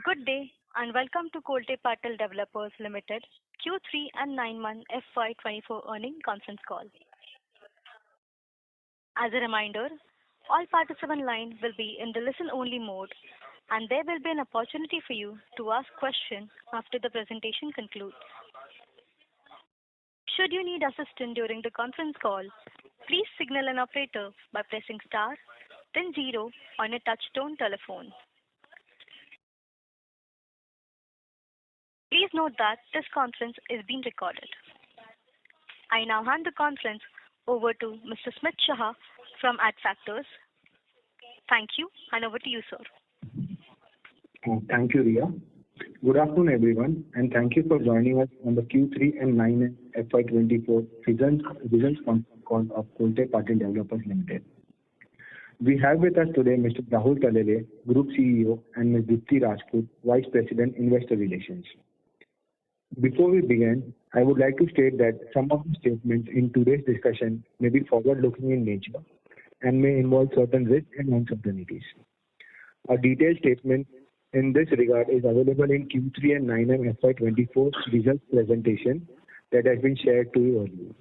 Good day and welcome to Kolte-Patil Developers Limited Q3 and 9-month FY24 earnings conference call. As a reminder, all participant lines will be in the listen-only mode and there will be an opportunity for you to ask questions after the presentation concludes. Should you need assistance during the conference call, please signal an operator by pressing star, then 0 on a touch-tone telephone. Please note that this conference is being recorded. I now hand the conference over to Mr. Smith Shah from Adfactors. Thank you, and over to you, sir. Thank you, Ria. Good afternoon, everyone, and thank you for joining us on the Q3 and 9 FY24 results conference call of Kolte-Patil Developers Limited. We have with us today Mr. Rahul Talele, Group CEO, and Ms. Dipti Rajput, Vice President, Investor Relations. Before we begin, I would like to state that some of the statements in today's discussion may be forward-looking in nature and may involve certain risks and uncertainties. A detailed statement in this regard is available in Q3 and 9M FY24 results presentation that has been shared to you earlier.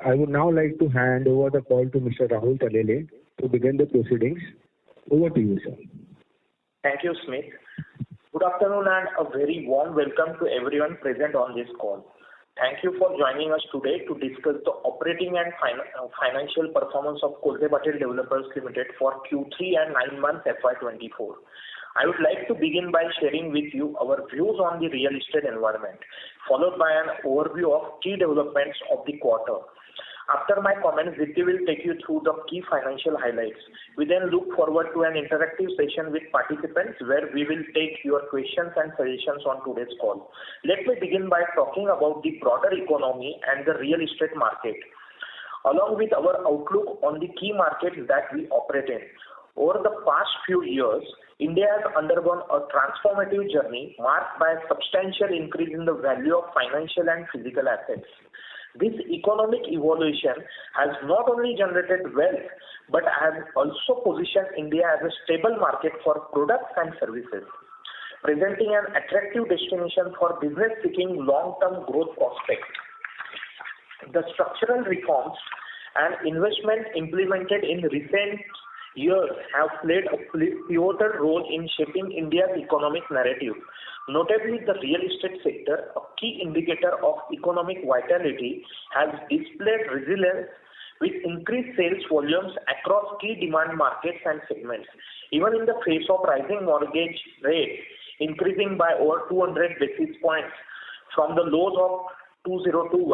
I would now like to hand over the call to Mr. Rahul Talele to begin the proceedings. Over to you, sir. Thank you, Smith. Good afternoon and a very warm welcome to everyone present on this call. Thank you for joining us today to discuss the operating and financial performance of Kolte-Patil Developers Limited for Q3 and 9 months FY24. I would like to begin by sharing with you our views on the real estate environment, followed by an overview of key developments of the quarter. After my comments, Dipti will take you through the key financial highlights. We then look forward to an interactive session with participants where we will take your questions and suggestions on today's call. Let me begin by talking about the broader economy and the real estate market, along with our outlook on the key markets that we operate in. Over the past few years, India has undergone a transformative journey marked by a substantial increase in the value of financial and physical assets. This economic evolution has not only generated wealth, but has also positioned India as a stable market for products and services, presenting an attractive destination for business seeking long-term growth prospects. The structural reforms and investment implemented in recent years have played a pivotal role in shaping India's economic narrative. Notably, the real estate sector, a key indicator of economic vitality, has displayed resilience with increased sales volumes across key demand markets and segments. Even in the face of rising mortgage rates increasing by over 200 basis points from the lows of 2021,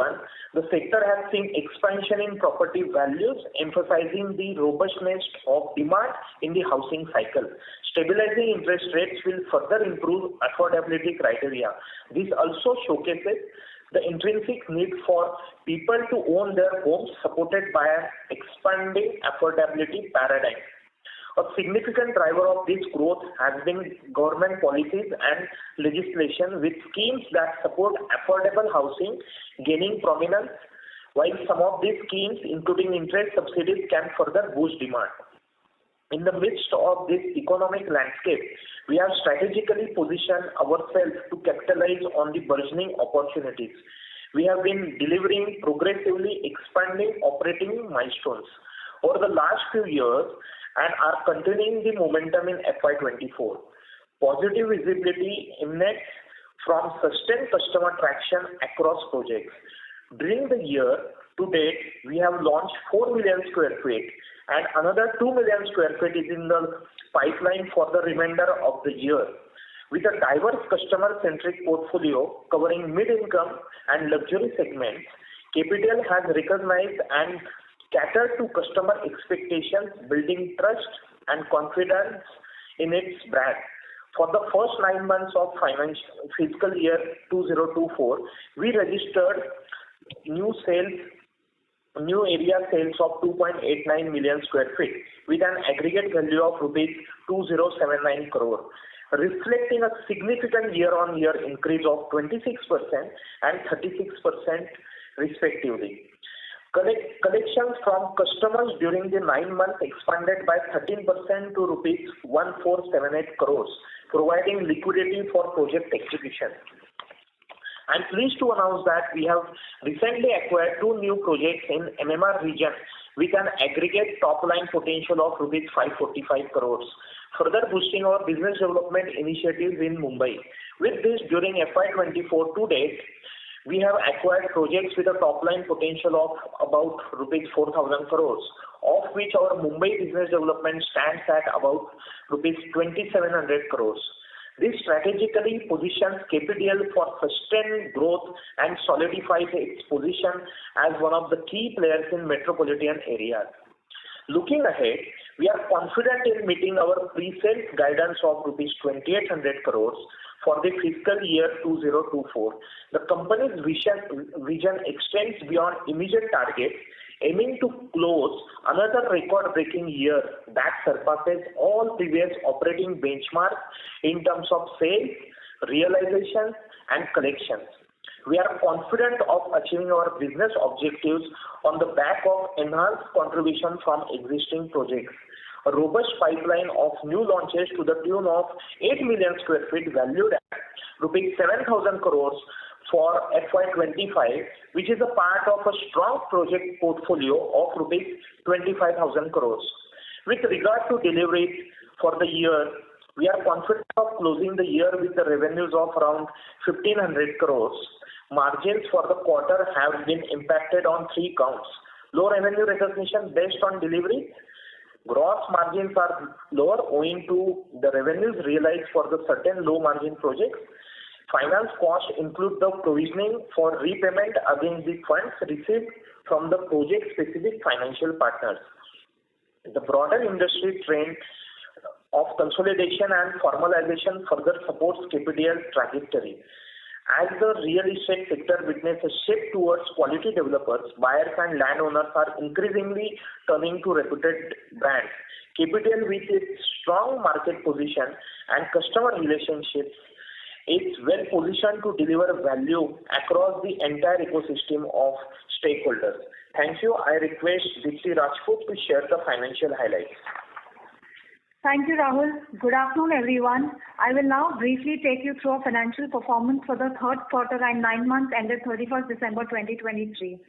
the sector has seen expansion in property values, emphasizing the robustness of demand in the housing cycle. Stabilizing interest rates will further improve affordability criteria. This also showcases the intrinsic need for people to own their homes, supported by an expanding affordability paradigm. A significant driver of this growth has been government policies and legislation, with schemes that support affordable housing gaining prominence, while some of these schemes, including interest subsidies, can further boost demand. In the midst of this economic landscape, we have strategically positioned ourselves to capitalize on the burgeoning opportunities. We have been delivering progressively expanding operating milestones over the last few years and are continuing the momentum in FY24. Positive visibility emanates from sustained customer traction across projects. During the year to date, we have launched 4 million sq ft and another 2 million sq ft is in the pipeline for the remainder of the year. With a diverse customer-centric portfolio covering mid-income and luxury segments, Capital has recognized and catered to customer expectations, building trust and confidence in its brand. For the first 9 months of fiscal year 2024, we registered new area sales of 2.89 million sq ft with an aggregate value of rupees 2079 crore, reflecting a significant year-on-year increase of 26% and 36% respectively. Collections from customers during the 9 months expanded by 13% to rupees 1478 crores, providing liquidity for project execution. I'm pleased to announce that we have recently acquired 2 new projects in MMR region with an aggregate top-line potential of rupees 545 crores, further boosting our business development initiatives in Mumbai. With this, during FY24 to date, we have acquired projects with a top-line potential of about rupees 4,000 crores, of which our Mumbai business development stands at about rupees 2,700 crores. This strategically positions KPTL for sustained growth and solidifies its position as one of the key players in metropolitan areas. Looking ahead, we are confident in meeting our pre-sales guidance of rupees 2,800 crores for the fiscal year 2024. The company's vision extends beyond immediate targets, aiming to close another record-breaking year that surpasses all previous operating benchmarks in terms of sales, realizations, and collections. We are confident of achieving our business objectives on the back of enhanced contribution from existing projects, a robust pipeline of new launches to the tune of 8 million sq ft valued at rupees 7,000 crores for FY25, which is a part of a strong project portfolio of rupees 25,000 crores. With regard to deliveries for the year, we are confident of closing the year with the revenues of around 1,500 crores. Margins for the quarter have been impacted on 3 counts. Low revenue recognition based on delivery. Gross margins are lower owing to the revenues realized for the certain low margin projects. Finance costs include the provisioning for repayment against the funds received from the project-specific financial partners. The broader industry trend of consolidation and formalization further supports KPTL's trajectory. As the real estate sector witnesses a shift towards quality developers, buyers and landowners are increasingly turning to reputed brands. KPTL, with its strong market position and customer relationships, is well positioned to deliver value across the entire ecosystem of stakeholders. Thank you. I request Dipti Rajput to share the financial highlights. Thank you, Rahul. Good afternoon, everyone. I will now briefly take you through our financial performance for the third quarter and 9 months ended 31st December 2023.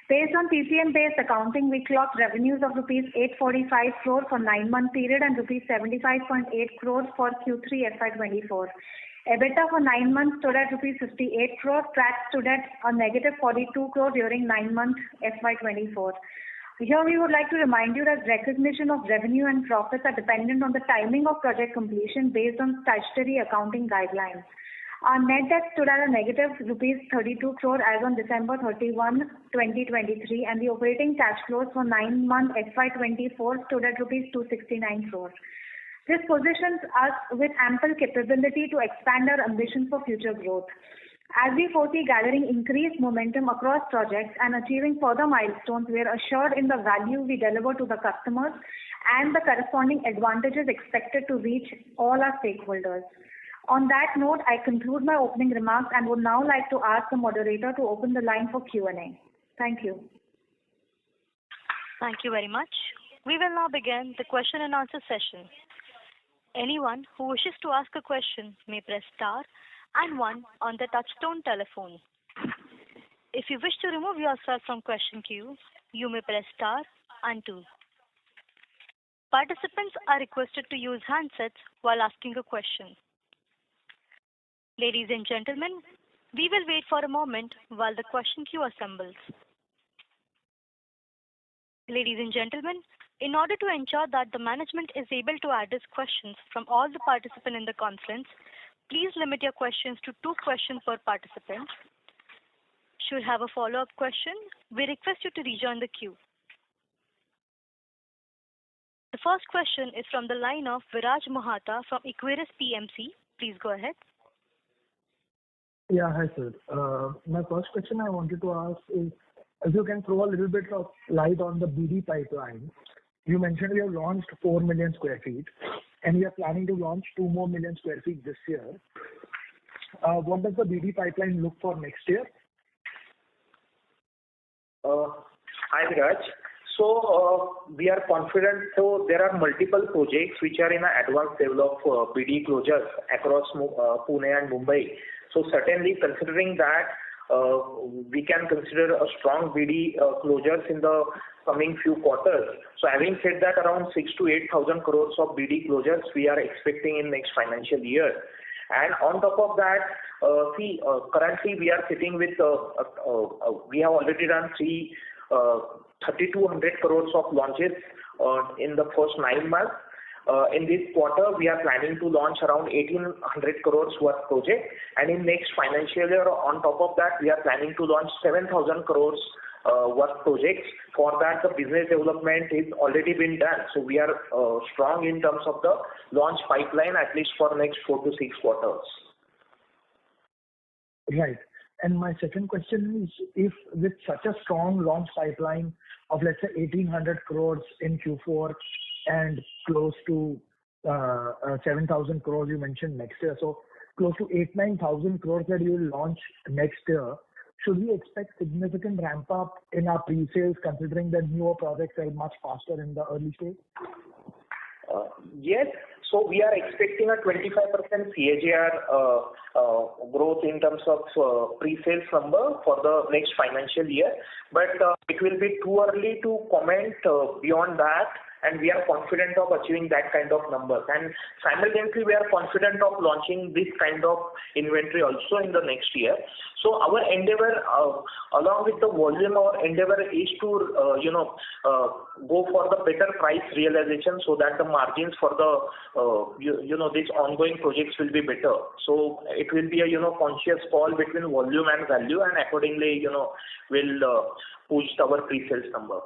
Based on PPM-based accounting, we clocked revenues of rupees 845 crore for 9-month period and rupees 75.8 crore for Q3 FY24. EBITDA for 9 months stood at rupees 58 crore. PAT stood at a negative 42 crore during 9 months FY24. Here we would like to remind you that recognition of revenue and profits are dependent on the timing of project completion based on statutory accounting guidelines. Our net debt stood at a negative rupees 32 crore as on December 31, 2023, and the operating cash flows for 9 months FY24 stood at rupees 269 crore. This positions us with ample capability to expand our ambition for future growth. As we foresee gathering increased momentum across projects and achieving further milestones, we are assured in the value we deliver to the customers and the corresponding advantages expected to reach all our stakeholders. On that note, I conclude my opening remarks and would now like to ask the moderator to open the line for Q&A. Thank you. Thank you very much. We will now begin the question and answer session. Anyone who wishes to ask a question may press star and 1 on the touchtone telephone. If you wish to remove yourself from question queue, you may press star and 2. Participants are requested to use handsets while asking a question. Ladies and gentlemen, we will wait for a moment while the question queue assembles. Ladies and gentlemen, in order to ensure that the management is able to address questions from all the participants in the conference, please limit your questions to 2 questions per participant. Should you have a follow-up question, we request you to rejoin the queue. The first question is from the line of Viraj Mohata from Equirus PMC. Please go ahead. Yeah, hi sir. My first question I wanted to ask is, if you can throw a little bit of light on the BD pipeline. You mentioned we have launched 4 million sq ft and we are planning to launch 2 more million sq ft this year. What does the BD pipeline look for next year? Hi, Viraj. We are confident. So there are multiple projects which are in an advanced level of BD closures across Pune and Mumbai. So certainly considering that, we can consider a strong BD closures in the coming few quarters. So having said that, around 6 to 8,000 crores of BD closures we are expecting in next financial year. And on top of that, currently we are sitting with, we have already done 3,200 crores of launches in the first 9 months. In this quarter, we are planning to launch around 1,800 crores worth project, and in next financial year, on top of that, we are planning to launch 7,000 crores worth projects. For that, the business development is already been done. So we are strong in terms of the launch pipeline, at least for next 4 to 6 quarters. Right. And my second question is, if with such a strong launch pipeline of, let's say, 1,800 crores in Q4 and close to 7,000 crores you mentioned next year, so close to 8,000-9,000 crores that you will launch next year, should we expect significant ramp up in our pre-sales considering that newer projects are much faster in the early stage? Yes. So we are expecting a 25% CAGR growth in terms of pre-sales number for the next financial year. But it will be too early to comment beyond that, and we are confident of achieving that kind of numbers. And simultaneously, we are confident of launching this kind of inventory also in the next year. So our endeavor, along with the volume, our endeavor is to, go for the better price realization so that the margins for the, these ongoing projects will be better. So it will be a, conscious call between volume and value, and accordingly, we'll push our pre-sales number.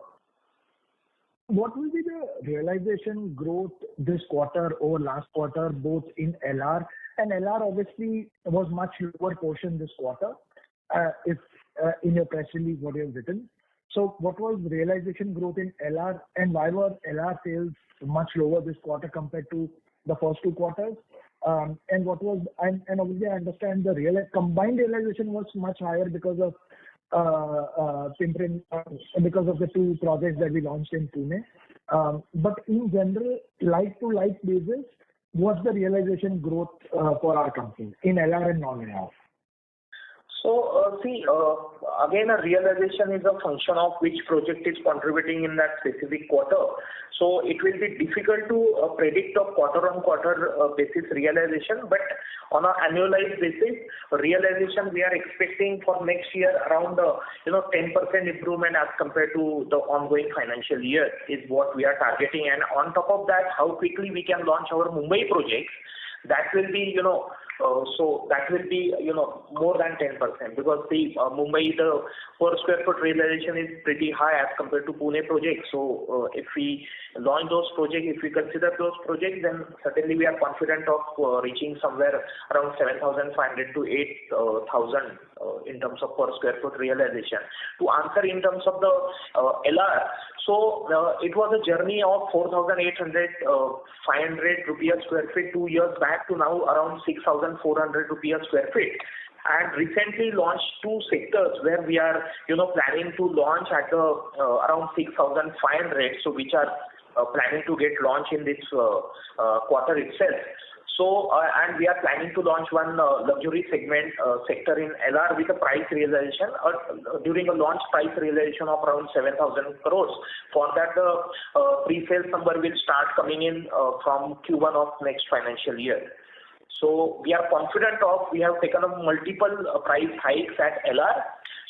What will be the realization growth this quarter over last quarter, both in LR and LR? Obviously was much lower portion this quarter, if in your press release what you have written. So what was realization growth in LR, and why were LR sales much lower this quarter compared to the first 2 quarters? And what was, and obviously I understand the combined realization was much higher because of because of the 2 projects that we launched in Pune. But in general, like to like basis, what's the realization growth for our company in LR and non-LR? So, again, a realization is a function of which project is contributing in that specific quarter. So it will be difficult to predict a quarter-on-quarter basis realization, but on an annualized basis, realization we are expecting for next year around 10% improvement as compared to the ongoing financial year is what we are targeting. And on top of that, how quickly we can launch our Mumbai projects, that will be, so that will be, more than 10%, because the Mumbai, the per square foot realization is pretty high as compared to Pune projects. So if we launch those projects, if we consider those projects, then certainly we are confident of reaching somewhere around 7,500 to 8,000 in terms of per square foot realization. To answer in terms of the LR, so it was a journey of 4,800, 500 rupees square feet 2 years back to now around 6,400 rupees square feet. And recently launched 2 sectors where we are, planning to launch at around 6,500, so which are planning to get launched in this quarter itself. So, and we are planning to launch one luxury segment sector in LR with a price realization during a launch price realization of around 7,000 crores. For that, the pre-sales number will start coming in from Q1 of next financial year. So we are confident we have taken up multiple price hikes at LR.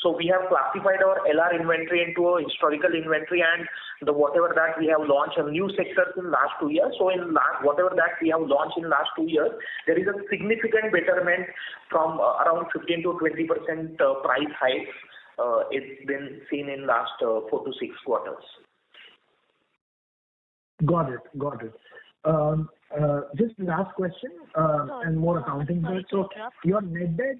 So we have classified our LR inventory into a historical inventory, and the whatever that we have launched a new sectors in last 2 years. So in whatever that we have launched in last 2 years, there is a significant betterment from around 15 to 20% price hikes. It's been seen in last 4 to 6 quarters. Got it. Just last question, and more accounting. So your net debt,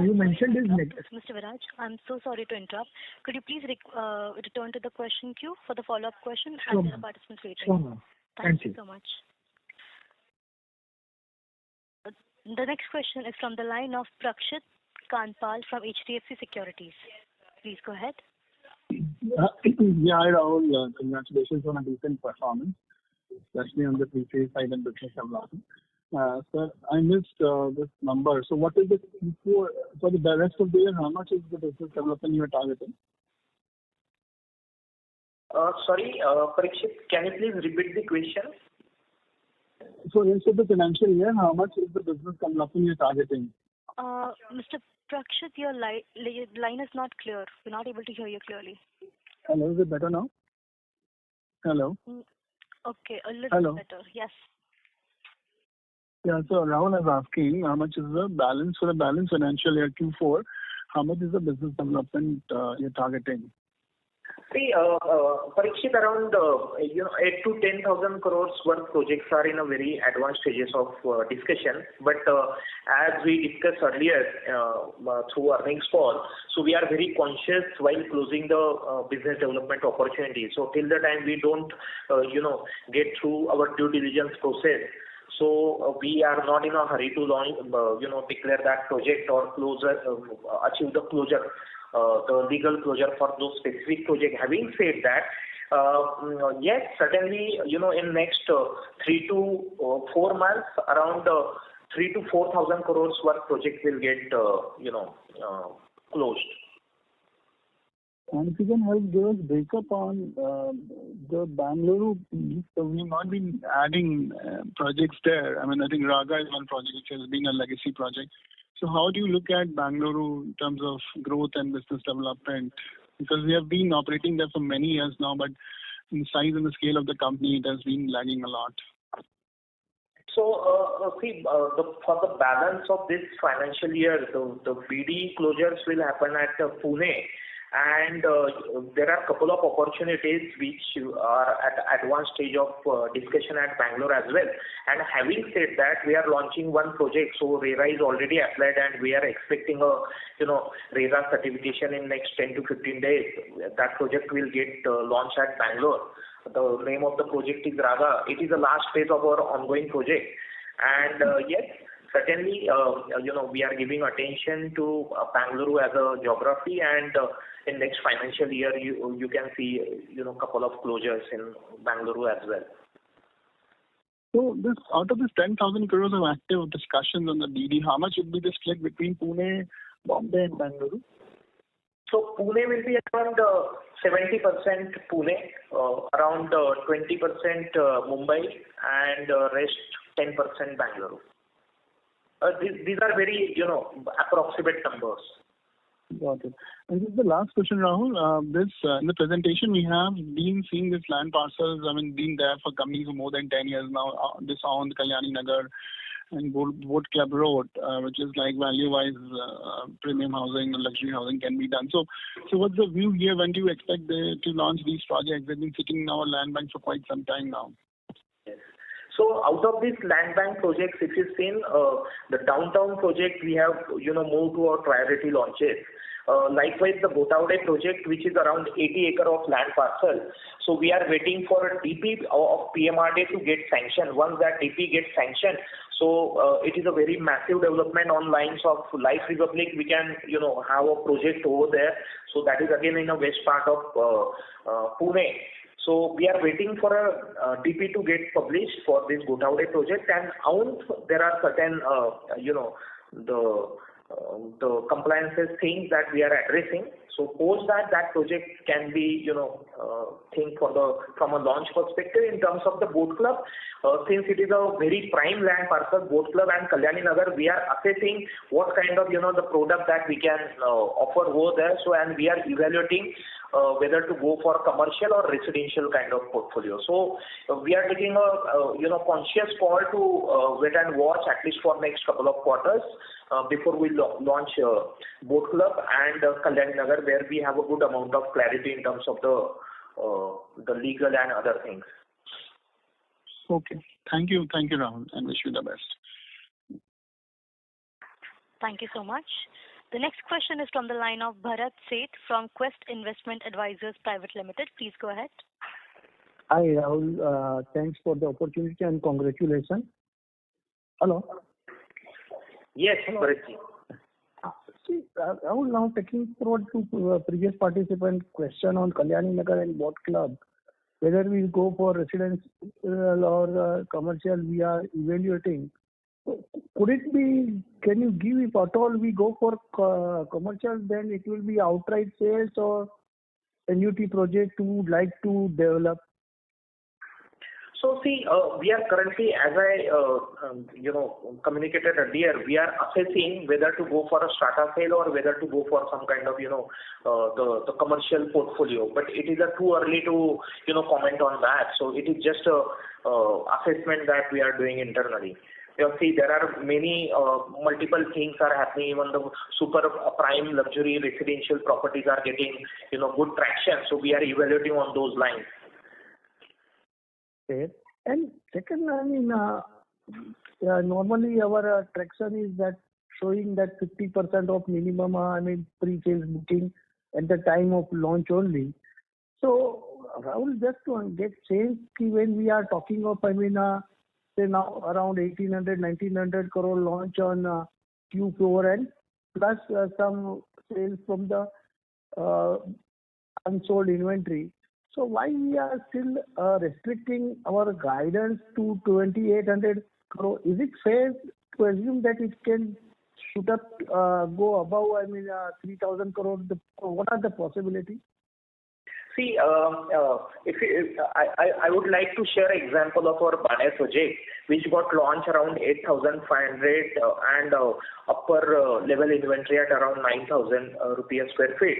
you mentioned is negative. Mr. Viraj, I'm so sorry to interrupt. Could you please return to the question queue for the follow-up question? Sure. And the participants waiting. Sure, ma'am. Thank you so much. The next question is from the line of Prakshit Kanpal from HDFC Securities. Please go ahead. Yeah, hi Rahul. Congratulations on a decent performance, especially on the pre-sales side and business development. Sir, I missed this number. So what is the for the rest of the year? How much is the business development you are targeting? Sorry, Parikshit, can you please repeat the question? So rest of the financial year, how much is the business development you're targeting? Mr. Prakshit, your line is not clear. We're not able to hear you clearly. Hello, is it better now? Hello? Okay, a little Hello? better. Yes. Yeah, so Rahul is asking how much is the balance for the balance financial year Q4? How much is the business development you're targeting? See, Parikshit, around 8 to 10,000 crores worth projects are in a very advanced stages of discussion. But as we discussed earlier through earnings call, so we are very conscious while closing the business development opportunity. So till the time we don't, get through our due diligence process, so we are not in a hurry to launch, declare that project or achieve the closure. The legal closure for those specific project. Having said that, yes, certainly, in next 3 to 4 months, around 3 to 4,000 crores worth project will get, closed. And if you can help give us breakup on the Bangalore, so we've not been adding projects there. I mean, I think Raga is one project which has been a legacy project. So how do you look at Bangalore in terms of growth and business development? Because we have been operating there for many years now, but in the size and the scale of the company, it has been lagging a lot. So, for the balance of this financial year, the BD closures will happen at Pune. And there are a couple of opportunities which are at advanced stage of discussion at Bangalore as well. And having said that, we are launching one project. So RERA is already applied, and we are expecting a RERA certification in next 10 to 15 days. That project will get launched at Bangalore. The name of the project is Raga. It is the last phase of our ongoing project. And yes, certainly, we are giving attention to Bangalore as a geography, and in next financial year, you can see, couple of closures in Bangalore as well. So out of this 10,000 crores of active discussions on the BD, how much would be the split between Pune, Bombay, and Bangalore? So Pune will be around 70% Pune, around 20% Mumbai, and rest 10% Bangalore. These are very, approximate numbers. Got it. And this is the last question, Rahul. In the presentation, we have been seeing this land parcels, been there for companies for more than 10 years now. This on the Kalyani Nagar and Boat Club Road, which is like value-wise premium housing, luxury housing can be done. So what's the view here? When do you expect to launch these projects? They've been sitting in our land bank for quite some time now. Yes. So out of these land bank projects, if you've seen the downtown project, we have moved to our priority launches. Likewise, the Gotaude project, which is around 80 acre of land parcel. So we are waiting for a DP of PMRD to get sanctioned. Once that DP gets sanctioned, so it is a very massive development on lines of Life Republic. We can have a project over there. So that is again in the west part of Pune. So we are waiting for a DP to get published for this Gotaude project, and there are certain the compliances things that we are addressing. So post that project can be think from a launch perspective. In terms of the Boat Club, since it is a very prime land parcel, Boat Club and Kalyani Nagar, we are assessing what kind of the product that we can offer over there. So and we are evaluating whether to go for commercial or residential kind of portfolio. So we are taking a conscious call to wait and watch at least for next couple of quarters before we launch Boat Club and Kalyani Nagar, where we have a good amount of clarity in terms of the legal and other things. Okay. Thank you, Rahul, and wish you the best. Thank you so much. The next question is from the line of Bharat Seth from Quest Investment Advisors Private Limited. Please go ahead. Hi, Rahul. Thanks for the opportunity and congratulations. Hello. Yes, Bharat. See, I will now taking forward to previous participant question on Kalyani Nagar and Boat Club. Whether we go for residential or commercial, we are evaluating. So could it be, can you give, if at all we go for commercial, then it will be outright sales or annuity project you would like to develop? So see, we are currently, as I communicated earlier, we are assessing whether to go for a strata sale or whether to go for some kind of the commercial portfolio. But it is too early to comment on that. So it is just a assessment that we are doing internally. See, there are many multiple things are happening. Even the super prime luxury residential properties are getting good traction. So we are evaluating on those lines. Okay. And second, I mean, normally our traction is that showing that 50% of minimum, pre-sales booking at the time of launch only. So, Rahul, just to get sense, when we are talking of, say now around 1,800-1,900 crore launch on Q4 and plus some sales from the unsold inventory. So why we are still restricting our guidance to 2,800 crore? Is it fair to assume that it can shoot up, go above, 3,000 crore? What are the possibilities? See, if I would like to share an example of our Baner project, which got launched around 8,500 and upper level inventory at around 9,000 rupees square feet.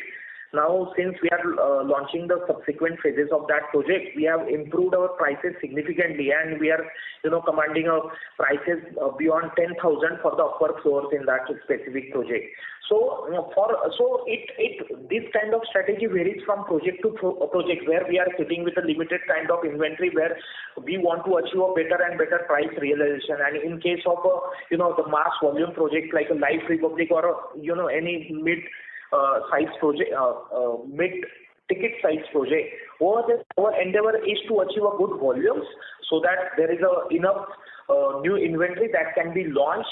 Now, since we are launching the subsequent phases of that project, we have improved our prices significantly, and we are, commanding prices beyond 10,000 for the upper floors in that specific project. So, this kind of strategy varies from project to project, where we are sitting with a limited kind of inventory, where we want to achieve a better and better price realization. And in case of the mass volume project like a Life Republic or any mid size project, mid-ticket size project, our endeavor is to achieve a good volumes so that there is enough new inventory that can be launched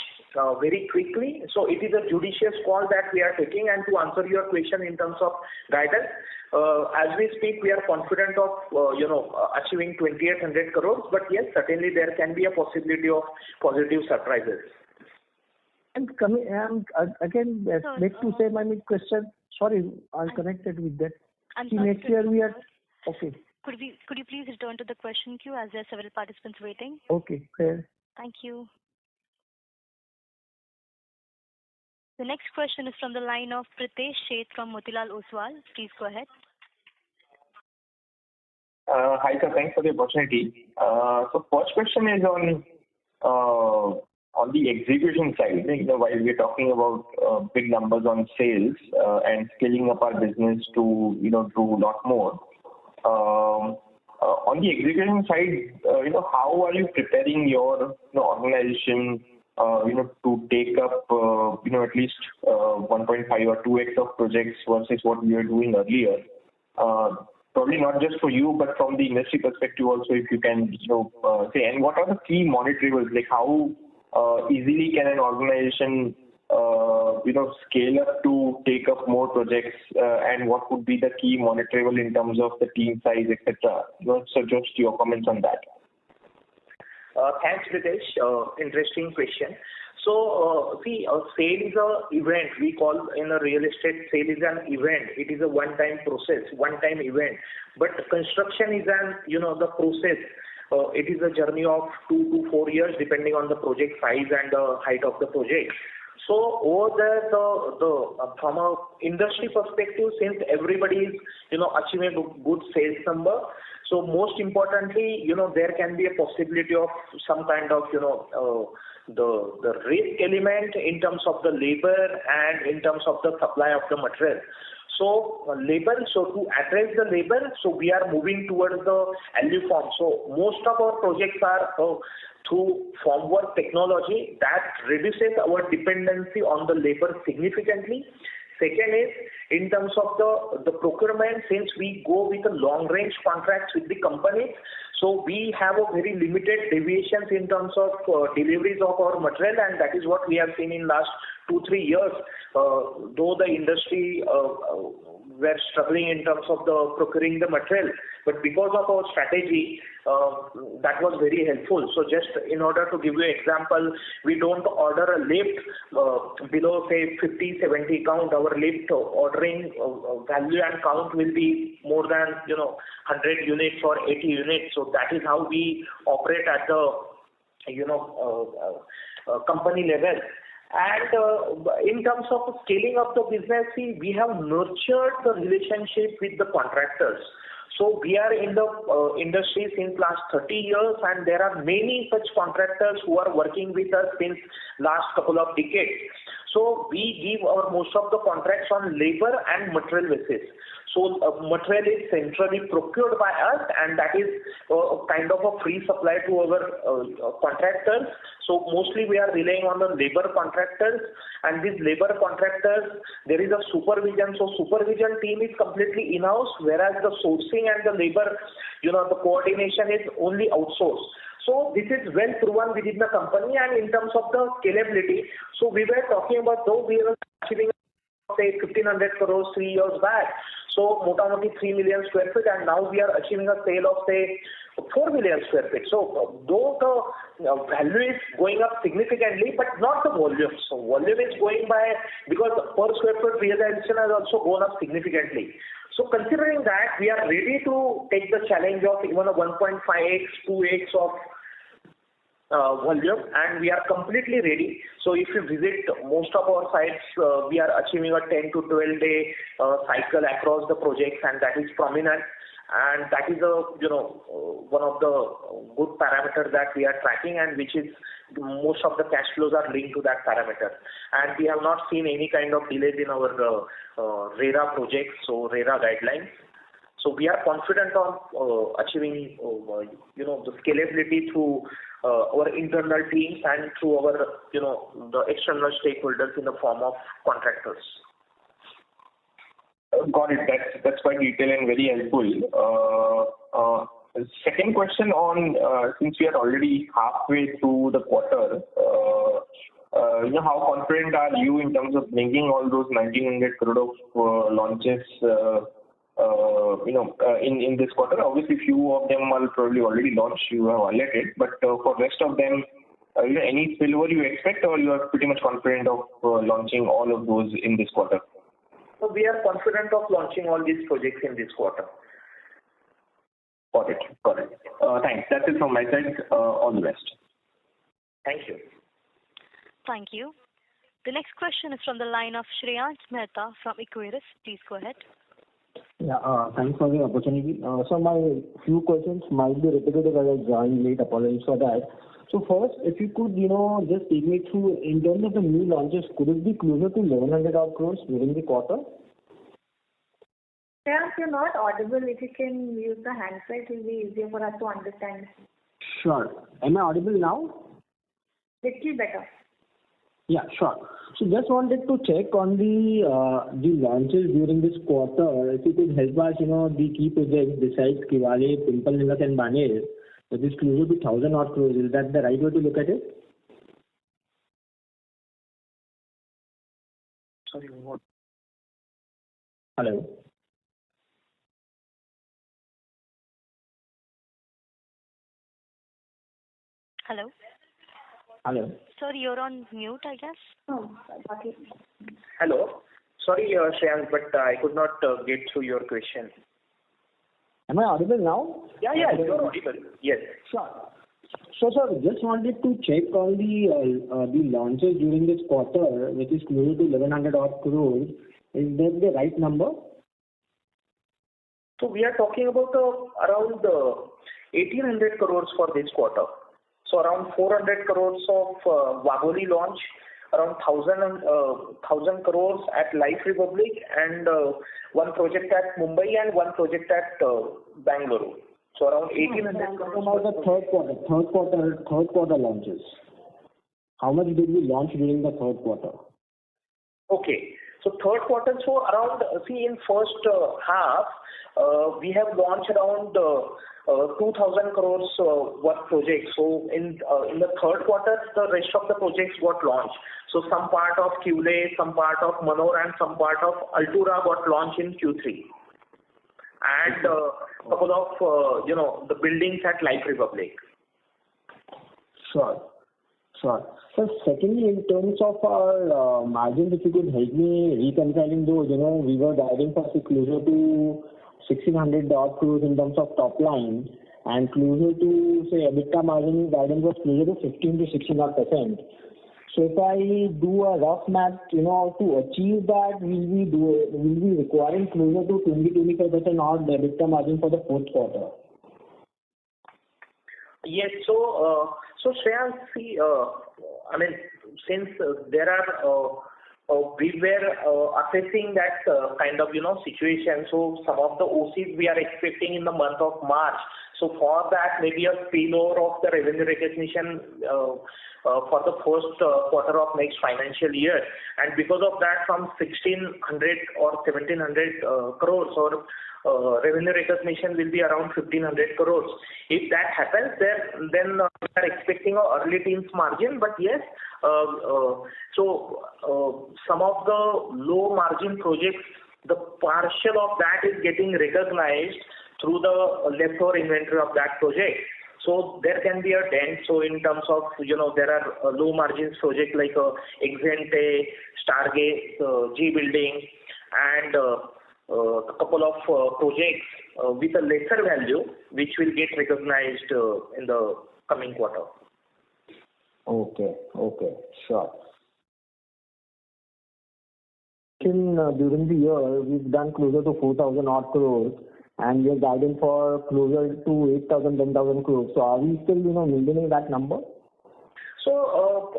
very quickly. So it is a judicious call that we are taking. And to answer your question in terms of guidance, as we speak, we are confident of achieving 2,800 crores. But yes, certainly there can be a possibility of positive surprises. And coming again, like to say my question. Sorry, I'm connected with that. Next year we are okay. Could you please return to the question queue, as there are several participants waiting? Okay, fair. Thank you. The next question is from the line of Pritesh Sheth from Motilal Oswal. Please go ahead. Hi sir, thanks for the opportunity. So first question is on the execution side. While we're talking about big numbers on sales and scaling up our business to do a lot more. On the execution side, how are you preparing your organization to take up at least 1.5 or 2x of projects versus what we were doing earlier? Probably not just for you, but from the industry perspective also, if you can say. And what are the key monitorables? Like how easily can an organization scale up to take up more projects, and what would be the key monitorable in terms of the team size, etc. So just your comments on that. Thanks, Pritesh. Interesting question. So, see, a sale is an event. We call in a real estate, sale is an event. It is a one-time process, one-time event. But construction is the process. It is a journey of 2 to 4 years, depending on the project size and the height of the project. So over there, from a industry perspective, since everybody is achieving a good sales number, so most importantly, there can be a possibility of some kind of the risk element in terms of the labor and in terms of the supply of the material. So to address the labor, so we are moving towards the LU form. So most of our projects are through formwork technology that reduces our dependency on the labor significantly. Second is in terms of the procurement, since we go with a long range contracts with the companies, so we have a very limited deviations in terms of deliveries of our material, and that is what we have seen in last 2-3 years, though the industry were struggling in terms of the procuring the material, but because of our strategy, that was very helpful. So just in order to give you an example, we don't order a lift below say 50-70 count. Our lift ordering value and count will be more than 100 units or 80 units. So that is how we operate at the company level. And in terms of scaling up the business, we have nurtured the relationship with the contractors. So we are in the industry since last 30 years, and there are many such contractors who are working with us since last couple of decades. So we give our most of the contracts on labor and material basis. So material is centrally procured by us, and that is kind of a free supply to our contractors. So mostly we are relying on the labor contractors, and these labor contractors, there is a supervision. So supervision team is completely in-house, whereas the sourcing and the labor, the coordination is only outsourced. So this is well proven within the company. And in terms of the scalability, so we were talking about, though we were achieving say 1,500 crores 3 years back, so motamoti 3 million square feet, and now we are achieving a sale of say 4 million square feet. So though the value is going up significantly, but not the volume. So volume is going by, because per square foot realization has also gone up significantly. So considering that, we are ready to take the challenge of even a 1.5x, 2x of volume, and we are completely ready. So if you visit most of our sites, we are achieving a 10 to 12 day cycle across the projects, and that is prominent. And that is one of the good parameters that we are tracking, and which is most of the cash flows are linked to that parameter. And we have not seen any kind of delays in our RERA projects, so RERA guidelines. So we are confident on achieving the scalability through our internal teams and through our the external stakeholders in the form of contractors. Got it. That's quite detailed and very helpful. Second question on, since we are already halfway through the quarter, how confident are you in terms of bringing all those 1,900 crore of launches in this quarter? Obviously, few of them are probably already launched, you have highlighted, but for rest of them, any spillover you expect, or you are pretty much confident of launching all of those in this quarter? So we are confident of launching all these projects in this quarter. Got it. Thanks. That's it from my side. All the best. Thank you. Thank you. The next question is from the line of Shreyans Mehta from Equirus. Please go ahead. Yeah, thanks for the opportunity. So my few questions might be repetitive as I joined late. Apologies for that. So first, if you could, just take me through, in terms of the new launches, could it be closer to 1,100 odd crores during the quarter? Shreyans, you're not audible. If you can use the handset, it will be easier for us to understand. Sure. Am I audible now? Little better. Yeah, sure. So just wanted to check on the launches during this quarter. If you could help us, the key projects besides Kiwale, Pimple Nilak and Baner, that is closer to 1,000 odd crores. Is that the right way to look at it? Sorry, what? Hello? Hello? Hello? Sir, you're on mute, I guess. Oh, okay. Hello. Sorry, Shreyans, but I could not get through your question. Am I audible now? Yeah, you're audible. Yes. Sure. So, sir, just wanted to check on the launches during this quarter, which is closer to 1,100 odd crores. Is that the right number? So we are talking about around 1,800 crores for this quarter. So around 400 crores of Wagholi launch, around 1,000 crores at Life Republic, and one project at Mumbai and one project at Bangalore. So around 1,800 crores. About the third quarter launches. How much did we launch during the third quarter? Okay. So third quarter, so around, in first half, we have launched around 2,000 crores worth projects. So in the third quarter, the rest of the projects got launched. So some part of QLE, some part of Manor, and some part of Altura got launched in Q3. And couple of, the buildings at Life Republic. Sure. So secondly, in terms of our margins, if you could help me reconciling those, we were guiding for closer to 1,600 odd crores in terms of top line, and closer to, say, EBITDA margin guidance was closer to 15 to 16%. So if I do a rough math, to achieve that, will be requiring closer to 20-25% odd EBITDA margin for the fourth quarter. Yes. So Shreya, see, since there are, we were assessing that kind of, situation. So some of the OCs we are expecting in the month of March. So for that, maybe a spillover of the revenue recognition for the first quarter of next financial year. And because of that, from 1,600 or 1,700 crores or revenue recognition will be around 1,500 crores. If that happens, then we are expecting an early teens margin. But yes, so some of the low margin projects, the partial of that is getting recognized through the leftover inventory of that project. So there can be a dent. So in terms of, there are low margins projects like Exente, Stargate, G Building, and a couple of projects with a lesser value, which will get recognized in the coming quarter. Okay, sure. During the year, we've done closer to 4,000 odd crores, and we're guiding for closer to 8,000, 10,000 crores. So are we still, maintaining that number? So,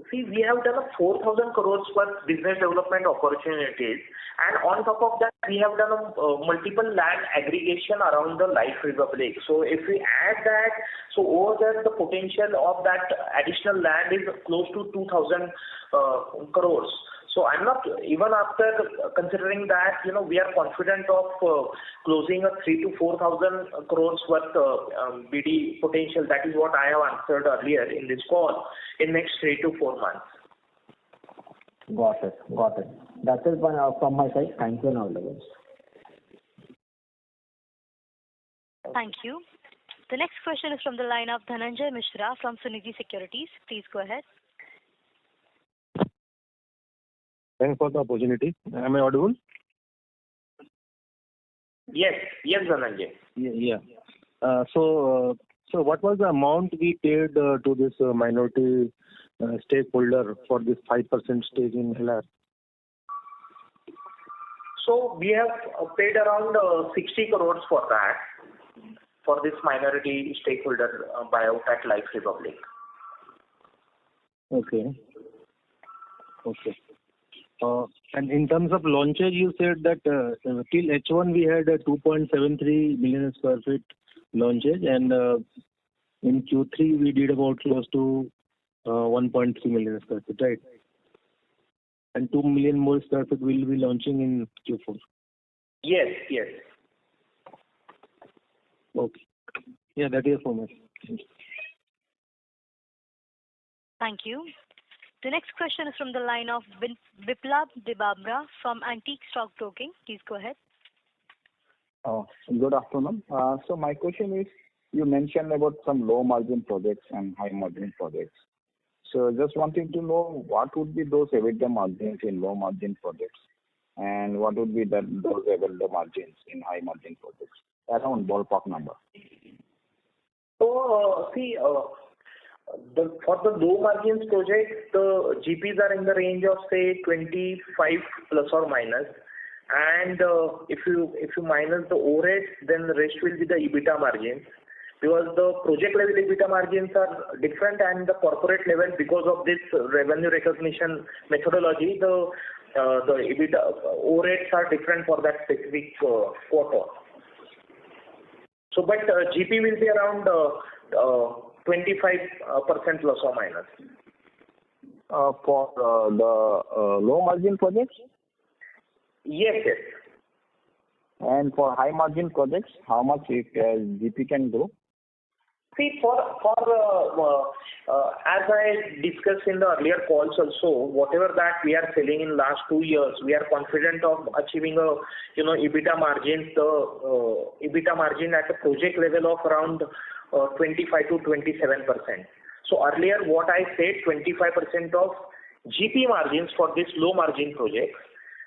see, we have done a 4,000 crores worth business development opportunities, and on top of that, we have done multiple land aggregation around the Life Republic. So if we add that, so over there, the potential of that additional land is close to 2,000 crores. So I'm not, even after considering that, we are confident of closing a 3,000 to 4,000 crores worth BD potential. That is what I have answered earlier in this call, in next 3 to 4 months. Got it. That is from my side. Thank you and all the best. Thank you. The next question is from the line of Dhananjay Mishra from Sunidhi Securities. Please go ahead. Thanks for the opportunity. Am I audible? Yes, Dhananjay. Yeah. So what was the amount we paid to this minority stakeholder for this 5% stake in LR? So we have paid around 60 crores for that, for this minority stakeholder buyout at Life Republic. Okay. And in terms of launches, you said that till H1 we had 2.73 million square feet launches, and in Q3 we did about close to 1.3 million square feet, right? And 2 million more square feet will be launching in Q4. Yes. Okay. Yeah, that is for me. Thank you. The next question is from the line of Biplab Debabra from Antique Stock Broking. Please go ahead. Good afternoon. So my question is, you mentioned about some low margin projects and high margin projects. So just wanting to know what would be those EBITDA margins in low margin projects, and what would be those EBITDA margins in high margin projects? Around ballpark number. So for the low margins projects, the GPs are in the range of say 25 plus or minus, and if you minus the overheads, then the rest will be the EBITDA margins. Because the project level EBITDA margins are different, and the corporate level, because of this revenue recognition methodology, the EBITDA overheads are different for that specific quarter. So, but GP will be around 25% plus or minus. For the low margin projects? Yes, yes. And for high margin projects, how much GP can grow? See, as I discussed in the earlier calls also, whatever that we are selling in last 2 years, we are confident of achieving a EBITDA margin, EBITDA margin at a project level of around 25 to 27%. So earlier, what I said, 25% of GP margins for this low margin projects.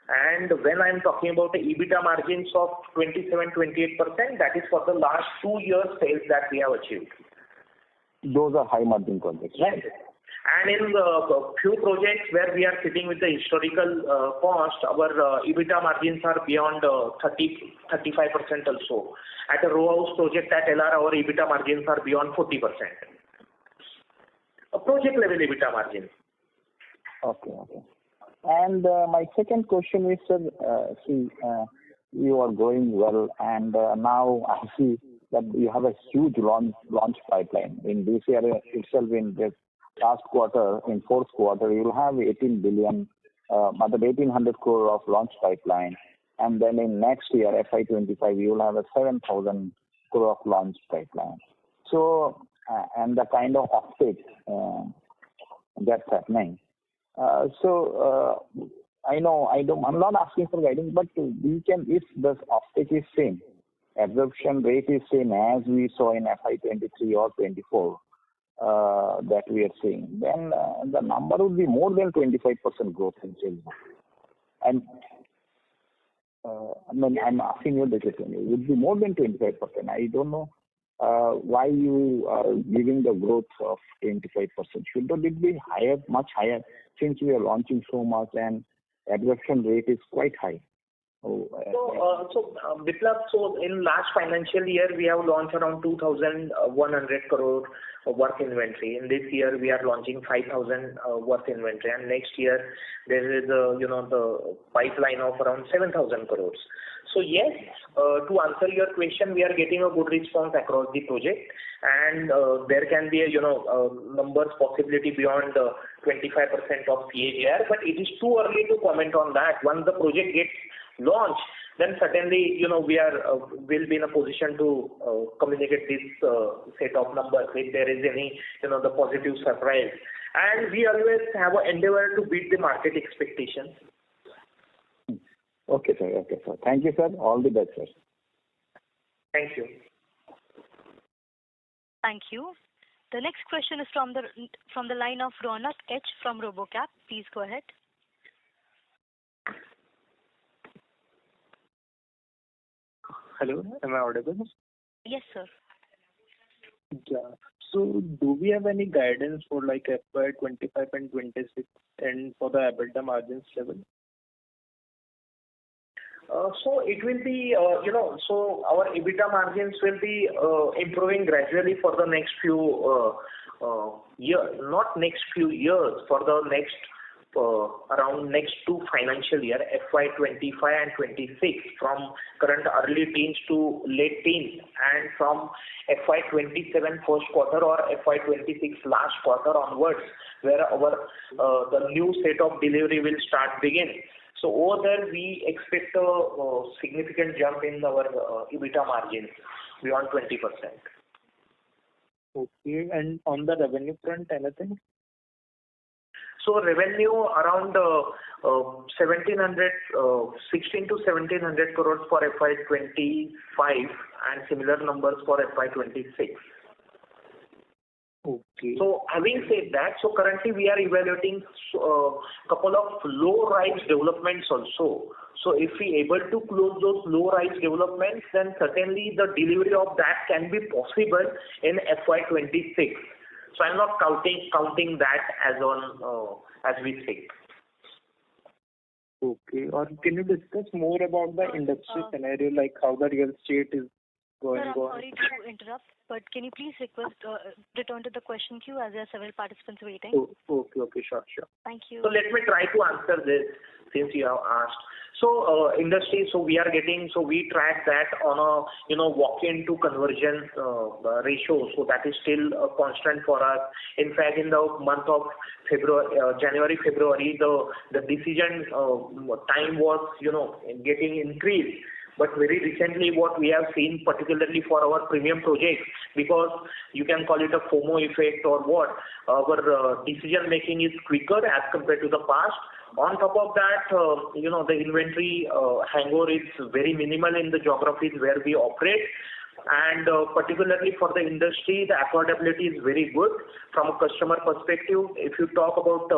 And when I'm talking about the EBITDA margins of 27-28%, that is for the last 2 years sales that we have achieved. Those are high margin projects, right? And in the few projects where we are sitting with the historical cost, our EBITDA margins are beyond 30-35% also. At a row house project at LR, our EBITDA margins are beyond 40%. A project level EBITDA margin. Okay. And my second question is, sir, you are going well, and now I see that you have a huge launch pipeline. In this year itself, in this last quarter, in fourth quarter, you will have 18 billion, 1,800 crore of launch pipeline. And then in next year, FY25, you will have a 7,000 crore of launch pipeline. So, and the kind of offtake that's happening. I know I'm not asking for guidance, but we can, if the offtake is same, absorption rate is same as we saw in FY23 or 24 that we are seeing, then the number would be more than 25% growth in sales. And I'm asking you this question. It would be more than 25%. I don't know why you are giving the growth of 25%. Should it be higher, much higher, since we are launching so much and absorption rate is quite high? Biplab, in last financial year, we have launched around 2,100 crore worth inventory. In this year, we are launching 5,000 worth inventory. And next year, there is the pipeline of around 7,000 crores. So yes, to answer your question, we are getting a good response across the project, and there can be numbers possibility beyond 25% of CAGR, but it is too early to comment on that. Once the project gets launched, then certainly will be in a position to communicate this set of numbers if there is any the positive surprise. And we always have an endeavor to beat the market expectations. Okay, sir. Thank you, sir. All the best, sir. Thank you. Thank you. The next question is from the line of Ronak H from RoboCap. Please go ahead. Hello, am I audible? Yes, sir. Yeah. So, do we have any guidance for like FY25 and 26 and for the EBITDA margins level? So it will be, so our EBITDA margins will be improving gradually for the next few years, not next few years, for the next around next 2 financial year, FY25 and 26, from current early teens to late teens, and from FY27 first quarter or FY26 last quarter onwards, where our the new set of delivery will start begin. So over there, we expect a significant jump in our EBITDA margins beyond 20%. Okay, and on the revenue front, anything? So revenue around 16 to 1700 crores for FY25 and similar numbers for FY26. Okay. So having said that, so currently we are evaluating couple of low-rise developments also. So if we able to close those low-rise developments, then certainly the delivery of that can be possible in FY26. So I'm not counting that as we speak. Okay. Or can you discuss more about the industry scenario, like how the real estate is going on? Sir, I'm sorry to interrupt, but can you please return to the question queue as there are several participants waiting? Okay, sure. Thank you. So let me try to answer this. since you have asked. So industry, we track that on a walk-in to conversion ratio. So that is still constant for us. In fact, in the month of January, February, the decision time was getting increased. But very recently, what we have seen, particularly for our premium projects, because you can call it a FOMO effect or what, our decision making is quicker as compared to the past. On top of that, the inventory hangover is very minimal in the geographies where we operate. And particularly for the industry, the affordability is very good from a customer perspective. If you talk about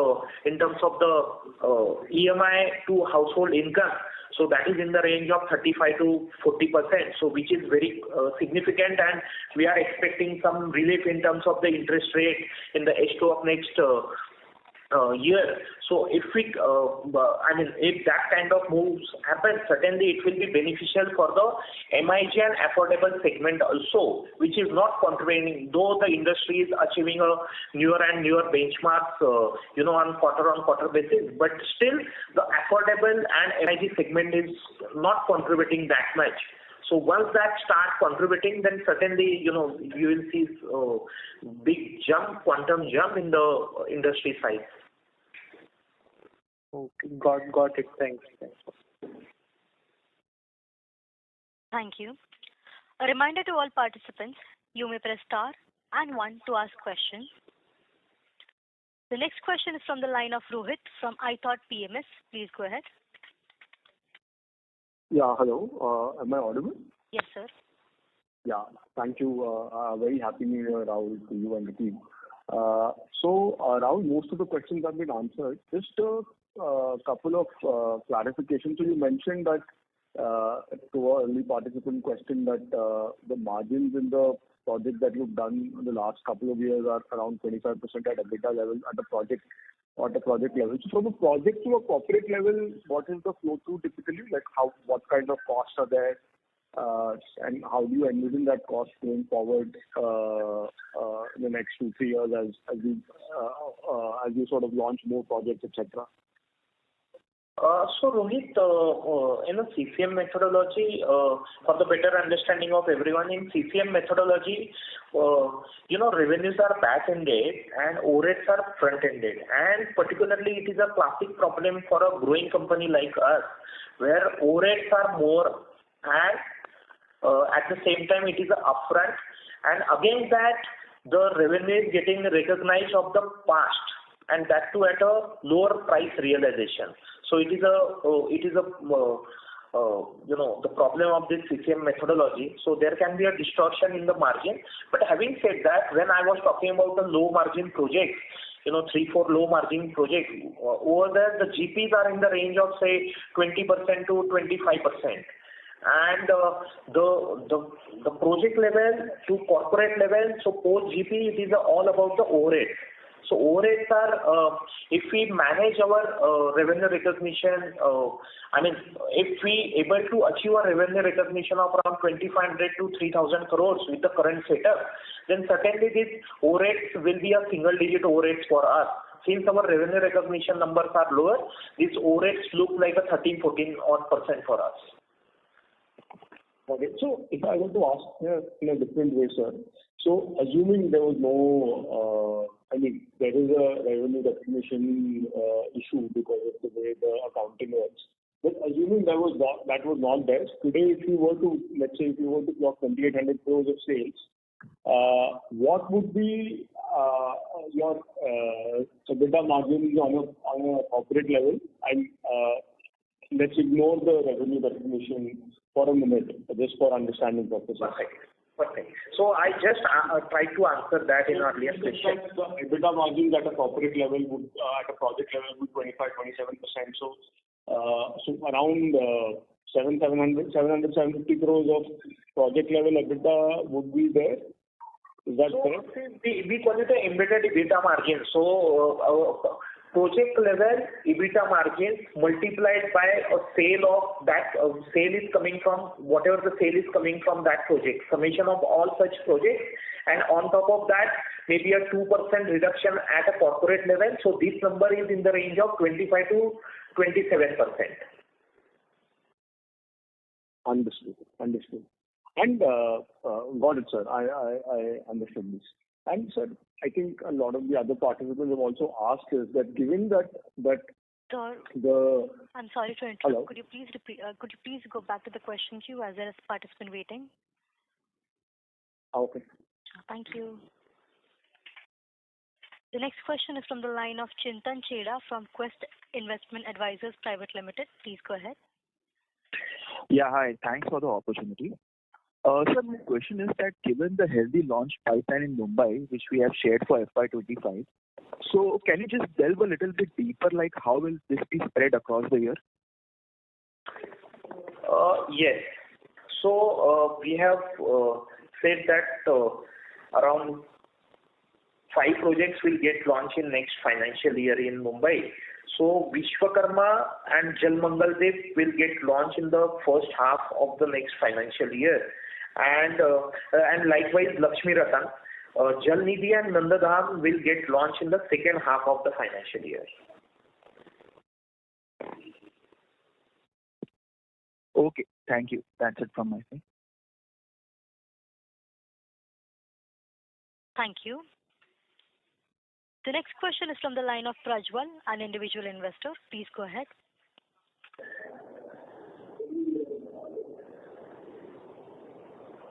in terms of the EMI to household income, so that is in the range of 35 to 40%, so which is very significant, and we are expecting some relief in terms of the interest rate in the H2 of next year. So if if that kind of moves happen, certainly it will be beneficial for the MIG and affordable segment also, which is not contributing, though the industry is achieving a newer and newer benchmarks, on quarter basis, but still the affordable and MIG segment is not contributing that much. So once that starts contributing, then certainly, you will see big quantum jump in the industry side. Okay, got it. Thanks. Thank you. A reminder to all participants, you may press star and 1 to ask questions. The next question is from the line of Rohit from iThought PMS. Please go ahead. Yeah, hello. Am I audible? Yes, sir. Yeah, thank you. Very happy New Year, Rahul, to you and the team. So, Rahul, most of the questions have been answered. Just a couple of clarifications. So you mentioned that to our early participant question that the margins in the project that you've done in the last couple of years are around 25% at EBITDA level at the project level. So from a project to a corporate level, what is the flow through typically? Like what kind of costs are there? And how do you envision that cost going forward in the next 2-3 years as you sort of launch more projects, etc.? So Rohit, in a CCM methodology, for the better understanding of everyone, in CCM methodology, revenues are back-ended and overheads are front-ended. And particularly, it is a classic problem for a growing company like us, where overheads are more and at the same time it is upfront. And against that, the revenue is getting recognized of the past, and that too at a lower price realization. So it is the problem of this CCM methodology. So there can be a distortion in the margin. But having said that, when I was talking about the low margin projects, 3-4 low margin projects, over there the GPs are in the range of say 20% to 25%. And the project level to corporate level, so post GP, it is all about the overhead. So overheads are, if we manage our revenue recognition, if we able to achieve a revenue recognition of around 2,500 to 3,000 crores with the current setup, then certainly these overheads will be a single-digit overheads for us. Since our revenue recognition numbers are lower, these overheads look like a 13-14% for us. Okay. So if I were to ask in a different way, sir, so assuming there was no, there is a revenue recognition issue because of the way the accounting works, but assuming that was not there, today if you were to clock 2,800 crores of sales, what would be your EBITDA margins on a corporate level? And let's ignore the revenue recognition for a minute, just for understanding purposes. Perfect. So I just tried to answer that in earlier question. The EBITDA margins at a corporate level would, at a project level, would 25-27%. So around 750 crores of project level EBITDA would be there. Is that correct? We call it an embedded EBITDA margin. So project level EBITDA margin multiplied by a sale of that sale is coming from whatever the sale is coming from that project, summation of all such projects, and on top of that maybe a 2% reduction at a corporate level. So this number is in the range of 25 to 27%. Understood. And got it, sir. I understood this. And sir, I think a lot of the other participants have also asked is that given that Sir, the I'm sorry to interrupt. Hello? Could you please repeat? Could you please go back to the question queue as there is a participant waiting? Okay. Thank you. The next question is from the line of Chintan Chheda from Quest Investment Advisors Private Limited. Please go ahead. Yeah, hi. Thanks for the opportunity. Sir, my question is that given the healthy launch pipeline in Mumbai, which we have shared for FY25, so can you just delve a little bit deeper, like how will this be spread across the year? Yes. So we have said that around 5 projects will get launched in next financial year in Mumbai. So Vishwakarma and Jal Mangal Dev will get launched in the first half of the next financial year, and likewise Lakshmi Ratan, Jal Nidhi and Nandadham will get launched in the second half of the financial year. Okay, thank you. That's it from my side. Thank you. The next question is from the line of Prajwal, an individual investor. Please go ahead.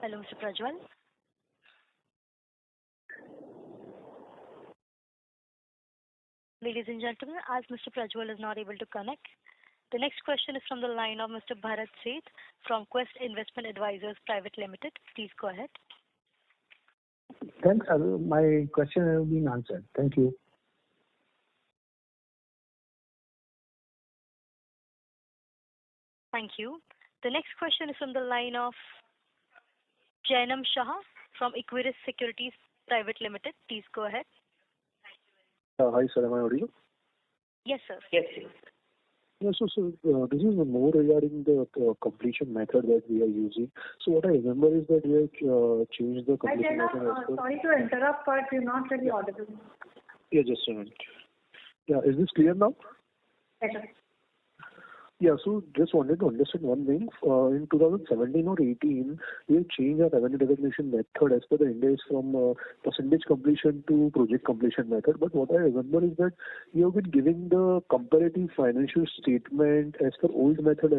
Hello, Mr. Prajwal. Ladies and gentlemen, as Mr. Prajwal is not able to connect, the next question is from the line of Mr. Bharat Seth from Quest Investment Advisors Private Limited. Please go ahead. Thanks. My question has been answered. Thank you. Thank you. The next question is from the line of Jainam Shah from Equirus Securities Private Limited. Please go ahead. Hi, sir. Am I audible? Yes, sir. Yes. Yeah, so this is more regarding the completion method that we are using. So what I remember is that we have changed the completion method. Sorry to interrupt, but you're not really audible. Yeah, just a minute. Yeah, is this clear now? Better. Yeah, so just wanted to understand one thing. In 2017 or 18, we have changed our revenue recognition method as per the index from percentage completion to project completion method. But what I remember is that you have been giving the comparative financial statement as per old method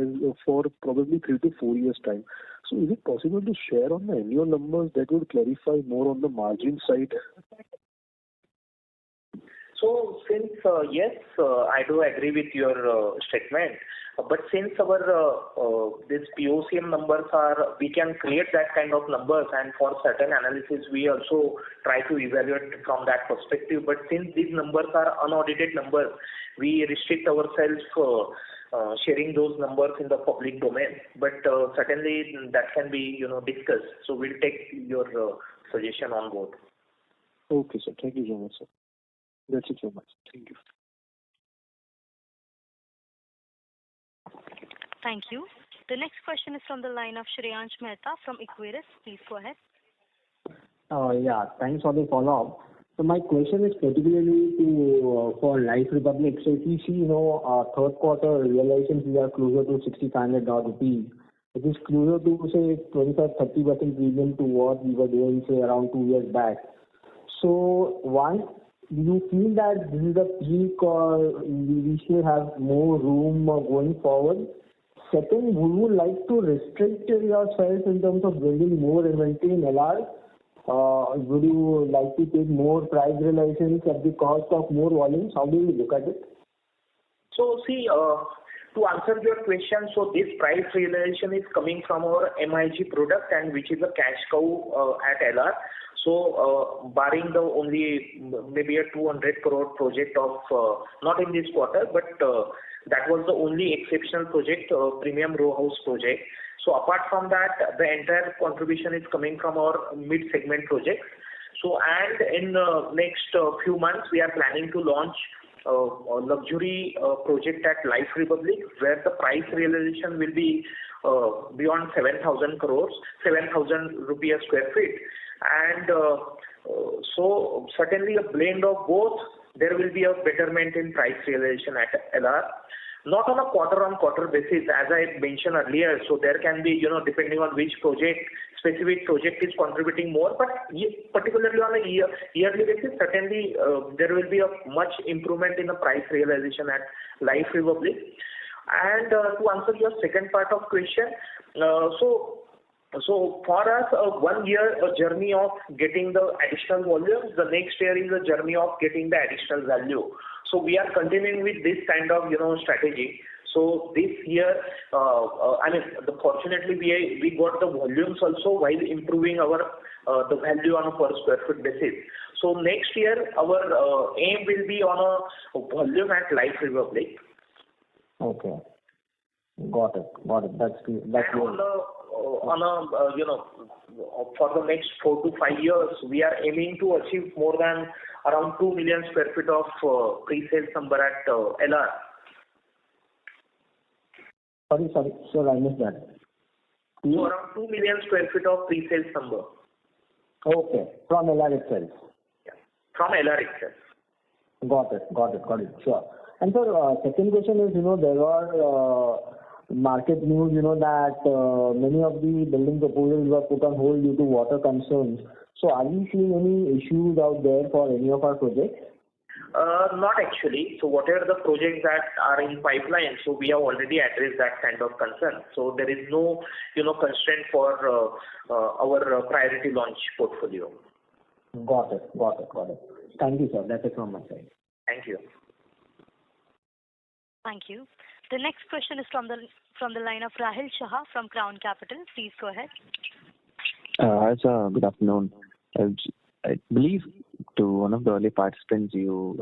for probably 3 to 4 years time. So is it possible to share on the annual numbers that would clarify more on the margin side? So since, yes, I do agree with your statement, but since our this POCM numbers are, we can create that kind of numbers, and for certain analysis we also try to evaluate from that perspective. But since these numbers are unaudited numbers, we restrict ourselves sharing those numbers in the public domain. But certainly that can be, discussed. So we'll take your suggestion on board. Okay, sir. Thank you so much, sir. That's it so much. Thank you. Thank you. The next question is from the line of Shreyansh Mehta from Equirus. Please go ahead. Yeah, thanks for the follow-up. So my question is particularly for Life Republic. So if you see, third quarter realizations, we are closer to 6,500 rupees. It is closer to, say, 25-30% premium to what we were doing, say, around 2 years back. So one, do you feel that this is the peak or we still have more room going forward? Second, would you like to restrict yourself in terms of building more inventory in LR? Would you like to take more price realizations at the cost of more volumes? How do you look at it? So see, to answer your question, so this price realization is coming from our MIG product, and which is a cash cow at LR. So barring the only maybe a 200 crore project of, not in this quarter, but that was the only exceptional project, premium row house project. So apart from that, the entire contribution is coming from our mid-segment projects. So and in next few months, we are planning to launch a luxury project at Life Republic, where the price realization will be beyond 7,000 rupees a square feet. And so certainly a blend of both, there will be a betterment in price realization at LR. not on a quarter-on-quarter basis, as I mentioned earlier. So there can be, depending on which specific project is contributing more, but particularly on a yearly basis, certainly there will be a much improvement in the price realization at Life Republic. And to answer your second part of question, so for us, 1 year a journey of getting the additional volumes, the next year is a journey of getting the additional value. So we are continuing with this kind of strategy. So this year, fortunately we got the volumes also while improving our the value on a per square foot basis. So next year our aim will be on a volume at Life Republic. Okay. Got it. That's clear. For the next 4 to 5 years, we are aiming to achieve more than around 2 million square feet of pre-sales number at LR. Sorry, sir, I missed that. So around 2 million square feet of pre-sales number. Okay, from LR itself. Yeah. From LR itself. Got it. Sure. And sir, second question is, there are market news, that many of the building proposals were put on hold due to water concerns. So are we seeing any issues out there for any of our projects? Not actually. So whatever the projects that are in pipeline, so we have already addressed that kind of concern. So there is no, constraint for our priority launch portfolio. Got it. Thank you, sir. That's it from my side. Thank you. Thank you. The next question is from the line of Rahil Shah from Crown Capital. Please go ahead. Hi, sir. Good afternoon. I believe to one of the early participants, you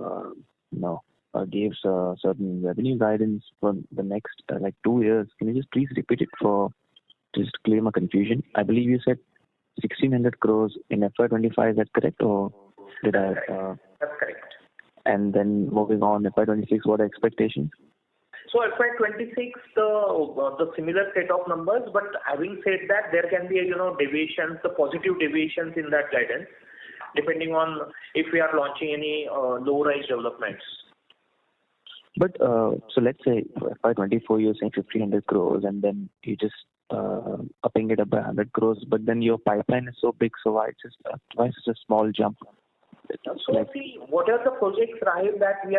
gave certain revenue guidance for the next 2 years. Can you just please repeat it for just to clear my confusion? I believe you said 1,600 crores in FY25. Is that correct, or did I? That's correct. And then moving on, FY26, what are expectations? So FY26, the similar set of numbers, but having said that, there can be deviations, the positive deviations in that guidance, depending on if we are launching any low-rise developments. But so let's say for FY24 you're saying 1,500 crores, and then you just upping it up by 100 crores, but then your pipeline is so big, so why such a small jump? So see, what are the projects, Rahil, that we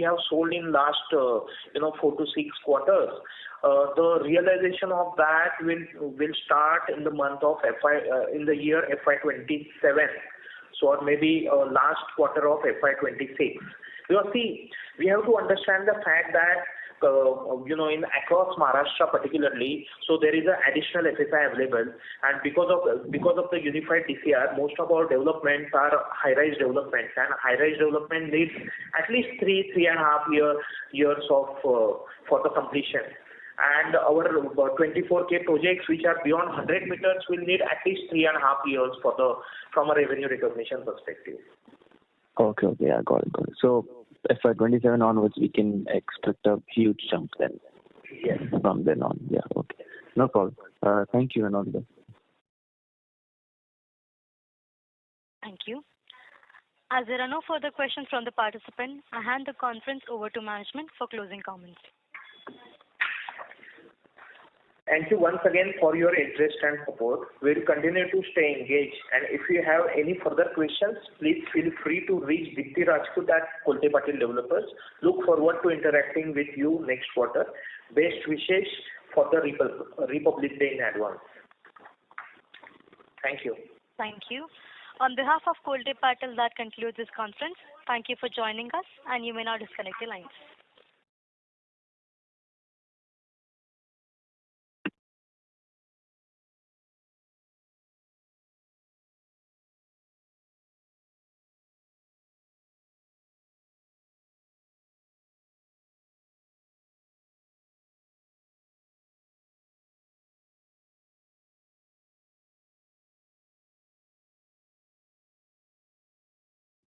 have sold in last 4 to 6 quarters? The realization of that will start in the month of in the year FY27. So or maybe last quarter of FY26. See, we have to understand the fact that in across Maharashtra particularly, so there is an additional FSI available, and because of the unified DCR, most of our developments are high-rise developments, and high-rise development needs at least 3.5 years of for the completion. And our 24K projects, which are beyond 100 meters, will need at least 3.5 years from a revenue recognition perspective. Okay, I got it. So FY27 onwards, we can expect a huge jump then. Yes. From then on, yeah. Okay, no problem. Thank you and all the best. Thank you. As there are no further questions from the participant, I hand the conference over to management for closing comments. Thank you once again for your interest and support. We'll continue to stay engaged, and if you have any further questions, please feel free to reach Dipti Rajput at Kolte-Patil Developers. Look forward to interacting with you next quarter. Best wishes for the Republic Day in advance. Thank you. Thank you. On behalf of Kolte-Patil, that concludes this conference. Thank you for joining us, and you may now disconnect your lines.